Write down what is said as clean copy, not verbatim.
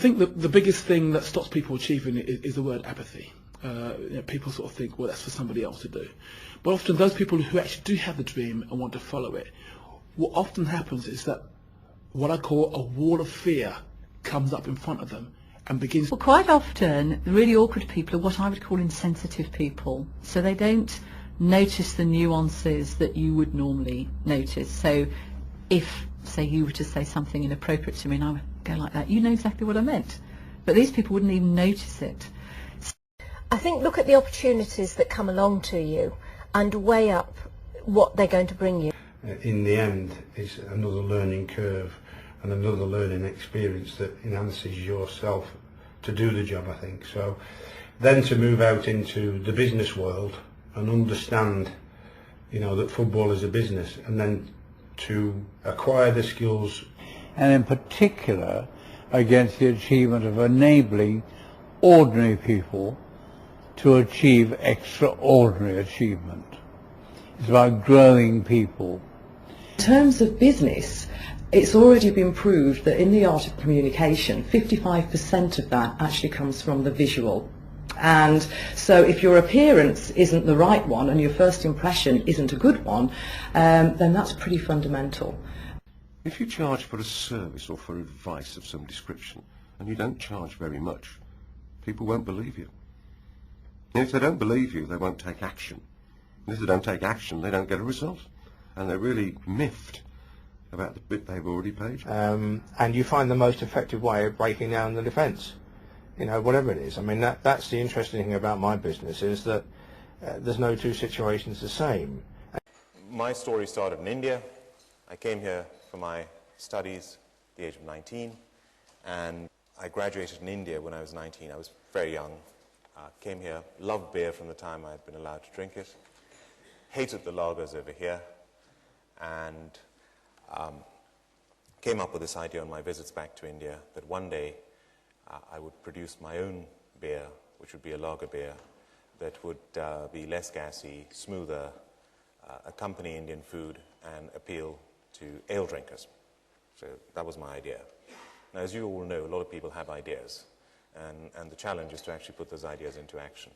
think the biggest thing that stops people achieving it is the word apathy. People sort of think, well, that's for somebody else to do. But often those people who actually do have the dream and want to follow it, what often happens is that what I call a wall of fear comes up in front of them and begins... Well, quite often, the really awkward people are what I would call insensitive people. So they don't notice the nuances that you would normally notice. So if, say, you were to say something inappropriate to me and I would go like that, you know exactly what I meant. But these people wouldn't even notice it. I think look at the opportunities that come along to you and weigh up what they're going to bring you. In the end, it's another learning curve and another learning experience that enhances yourself to do the job, I think. So then to move out into the business world and understand, that football is a business, and then to acquire the skills. And in particular, against the achievement of enabling ordinary people to achieve extraordinary achievement. It's about growing people. In terms of business, it's already been proved that in the art of communication, 55% of that actually comes from the visual. And so if your appearance isn't the right one and your first impression isn't a good one, then that's pretty fundamental. If you charge for a service or for advice of some description, and you don't charge very much, people won't believe you. And if they don't believe you, they won't take action. And if they don't take action, they don't get a result. And they're really miffed about the bit they've already paid. And you find the most effective way of breaking down the defence, whatever it is. I mean, that's the interesting thing about my business, is that there's no two situations the same. My story started in India. I came here for my studies at the age of 19, and I graduated in India when I was 19. I was very young. Came here, loved beer from the time I had been allowed to drink it, hated the lagers over here, and came up with this idea on my visits back to India that one day I would produce my own beer, which would be a lager beer that would be less gassy, smoother, accompany Indian food and appeal to ale drinkers. So that was my idea. Now, as you all know, a lot of people have ideas, and the challenge is to actually put those ideas into action.